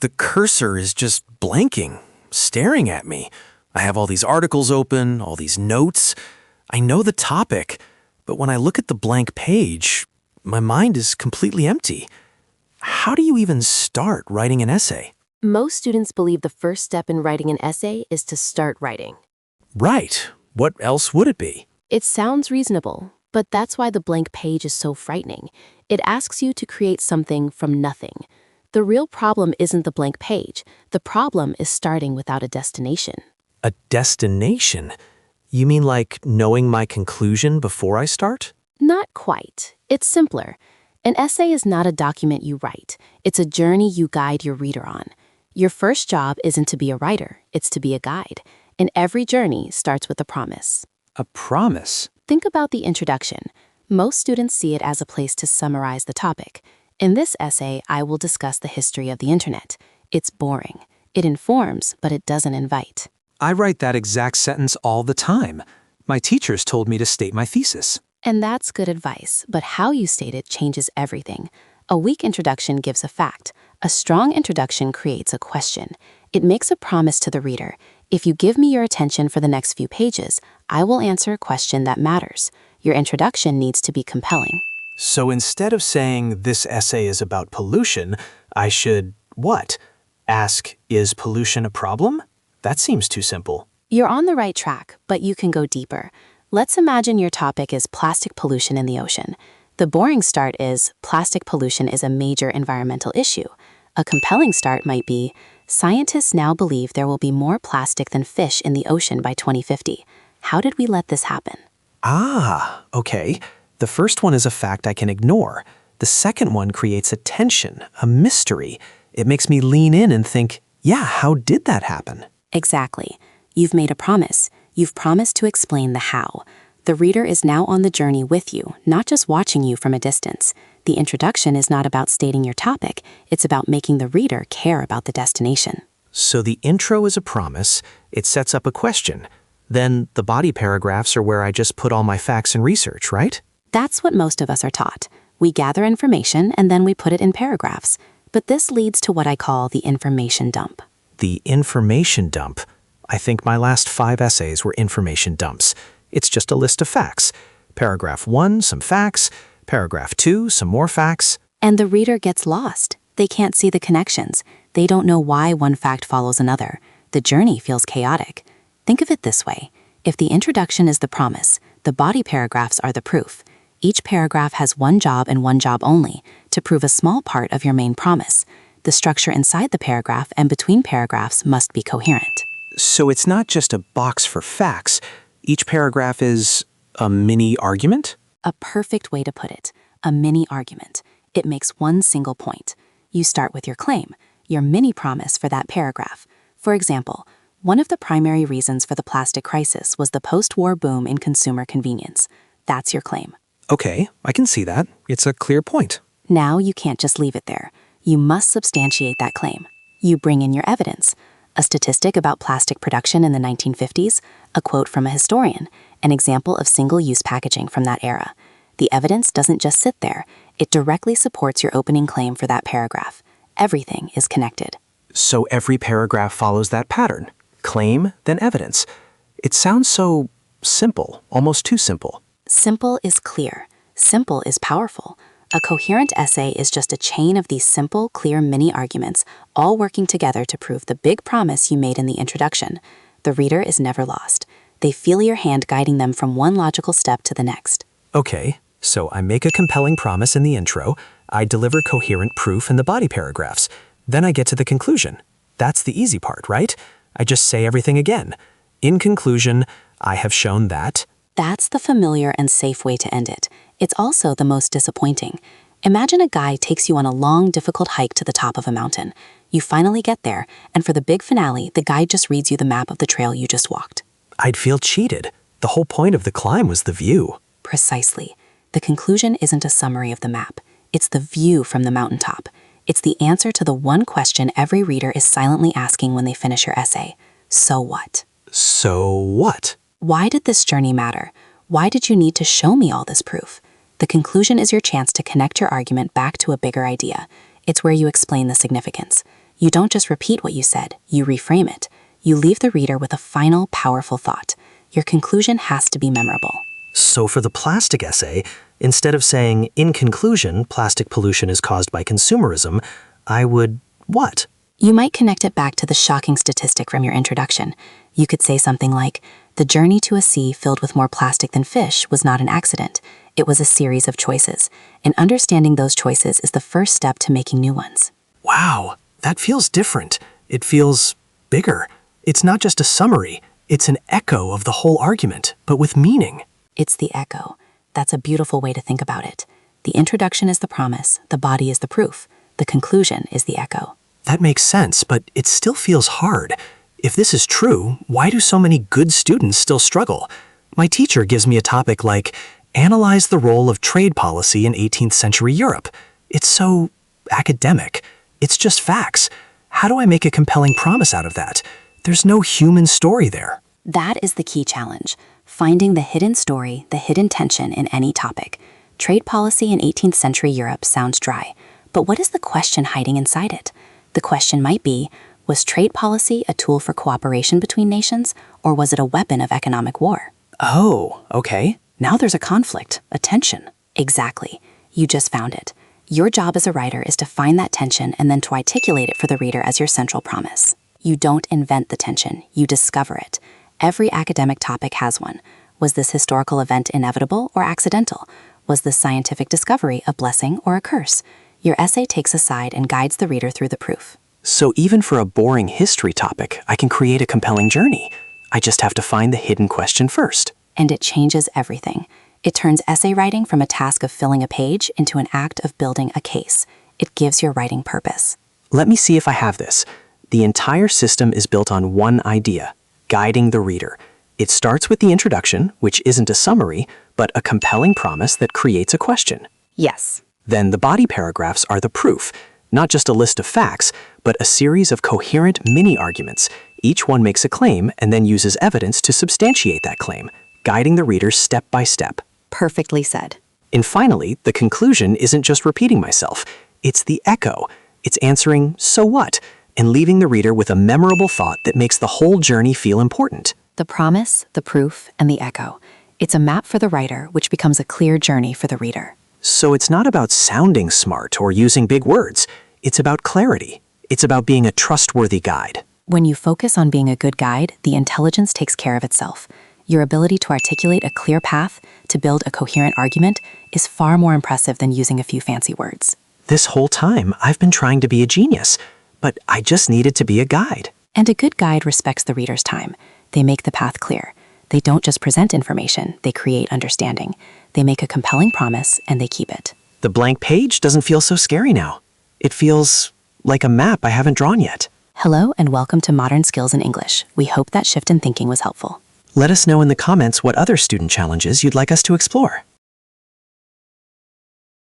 the cursor is just blanking, staring at me. I have all these articles open, all these notes. I know the topic, but when I look at the blank page, my mind is completely empty. How do you even start writing an essay? Most students believe the first step in writing an essay is to start writing. Right. What else would it be? It sounds reasonable, but that's why the blank page is so frightening. It asks you to create something from nothing. The real problem isn't the blank page. The problem is starting without a destination. A destination? You mean like knowing my conclusion before I start? Not quite. It's simpler. An essay is not a document you write. It's a journey you guide your reader on. Your first job isn't to be a writer, it's to be a guide. And every journey starts with a promise. A promise? Think about the introduction. Most students see it as a place to summarize the topic. In this essay, I will discuss the history of the internet. It's boring. It informs, but it doesn't invite. I write that exact sentence all the time. My teachers told me to state my thesis. And that's good advice, but how you state it changes everything. A weak introduction gives a fact. A strong introduction creates a question. It makes a promise to the reader. If you give me your attention for the next few pages, I will answer a question that matters. Your introduction needs to be compelling. So instead of saying this essay is about pollution, I should, what? Ask, is pollution a problem? That seems too simple. You're on the right track, but you can go deeper. Let's imagine your topic is plastic pollution in the ocean. The boring start is, plastic pollution is a major environmental issue. A compelling start might be, scientists now believe there will be more plastic than fish in the ocean by 2050. How did we let this happen? Ah, okay. The first one is a fact I can ignore. The second one creates a tension, a mystery. It makes me lean in and think, yeah, how did that happen? Exactly. You've made a promise. You've promised to explain the how. The reader is now on the journey with you, not just watching you from a distance. The introduction is not about stating your topic. It's about making the reader care about the destination. So the intro is a promise. It sets up a question. Then the body paragraphs are where I just put all my facts and research, right? That's what most of us are taught. We gather information and then we put it in paragraphs. But this leads to what I call the information dump. The information dump. I think my last 5 essays were information dumps. It's just a list of facts. Paragraph 1, some facts. Paragraph 2, some more facts. And the reader gets lost. They can't see the connections. They don't know why one fact follows another. The journey feels chaotic. Think of it this way. If the introduction is the promise, the body paragraphs are the proof. Each paragraph has one job and one job only, to prove a small part of your main promise. The structure inside the paragraph and between paragraphs must be coherent. So it's not just a box for facts. Each paragraph is a mini argument? A perfect way to put it. A mini argument. It makes one single point. You start with your claim, your mini promise for that paragraph. For example, one of the primary reasons for the plastic crisis was the post-war boom in consumer convenience. That's your claim. Okay, I can see that. It's a clear point. Now you can't just leave it there. You must substantiate that claim. You bring in your evidence. A statistic about plastic production in the 1950s, a quote from a historian, an example of single-use packaging from that era. The evidence doesn't just sit there. It directly supports your opening claim for that paragraph. Everything is connected. So every paragraph follows that pattern. Claim, then evidence. It sounds so simple, almost too simple. Simple is clear. Simple is powerful. A coherent essay is just a chain of these simple, clear mini-arguments, all working together to prove the big promise you made in the introduction. The reader is never lost. They feel your hand guiding them from one logical step to the next. Okay, so I make a compelling promise in the intro, I deliver coherent proof in the body paragraphs, then I get to the conclusion. That's the easy part, right? I just say everything again. In conclusion, I have shown that... That's the familiar and safe way to end it. It's also the most disappointing. Imagine a guide takes you on a long, difficult hike to the top of a mountain. You finally get there, and for the big finale, the guide just reads you the map of the trail you just walked. I'd feel cheated. The whole point of the climb was the view. Precisely. The conclusion isn't a summary of the map. It's the view from the mountaintop. It's the answer to the one question every reader is silently asking when they finish your essay. So what? So what? Why did this journey matter? Why did you need to show me all this proof? The conclusion is your chance to connect your argument back to a bigger idea. It's where you explain the significance. You don't just repeat what you said, you reframe it. You leave the reader with a final, powerful thought. Your conclusion has to be memorable. So for the plastic essay, instead of saying, in conclusion, plastic pollution is caused by consumerism, I would what? You might connect it back to the shocking statistic from your introduction. You could say something like, the journey to a sea filled with more plastic than fish was not an accident. It was a series of choices, and understanding those choices is the first step to making new ones. Wow, that feels different. It feels bigger. It's not just a summary, it's an echo of the whole argument, but with meaning. It's the echo. That's a beautiful way to think about it. The introduction is the promise, the body is the proof, the conclusion is the echo. That makes sense, but it still feels hard. If this is true, why do so many good students still struggle? My teacher gives me a topic like, analyze the role of trade policy in 18th century Europe. It's so academic. It's just facts. How do I make a compelling promise out of that? There's no human story there. That is the key challenge, finding the hidden story, the hidden tension in any topic. Trade policy in 18th century Europe sounds dry, but what is the question hiding inside it? The question might be, was trade policy a tool for cooperation between nations, or was it a weapon of economic war? Oh, okay. Now there's a conflict, a tension. Exactly. You just found it. Your job as a writer is to find that tension and then to articulate it for the reader as your central promise. You don't invent the tension, you discover it. Every academic topic has one. Was this historical event inevitable or accidental? Was this scientific discovery a blessing or a curse? Your essay takes a side and guides the reader through the proof. So even for a boring history topic, I can create a compelling journey. I just have to find the hidden question first. And it changes everything. It turns essay writing from a task of filling a page into an act of building a case. It gives your writing purpose. Let me see if I have this. The entire system is built on one idea, guiding the reader. It starts with the introduction, which isn't a summary, but a compelling promise that creates a question. Yes. Then the body paragraphs are the proof, not just a list of facts, but a series of coherent mini-arguments. Each one makes a claim and then uses evidence to substantiate that claim, guiding the reader step by step. Perfectly said. And finally, the conclusion isn't just repeating myself. It's the echo. It's answering, so what? And leaving the reader with a memorable thought that makes the whole journey feel important. The promise, the proof, and the echo. It's a map for the writer, which becomes a clear journey for the reader. So it's not about sounding smart or using big words. It's about clarity. It's about being a trustworthy guide. When you focus on being a good guide, the intelligence takes care of itself. Your ability to articulate a clear path, to build a coherent argument, is far more impressive than using a few fancy words. This whole time, I've been trying to be a genius, but I just needed to be a guide. And a good guide respects the reader's time. They make the path clear. They don't just present information, they create understanding. They make a compelling promise, and they keep it. The blank page doesn't feel so scary now. It feels like a map I haven't drawn yet. Hello, and welcome to Modern Skills in English. We hope that shift in thinking was helpful. Let us know in the comments what other student challenges you'd like us to explore.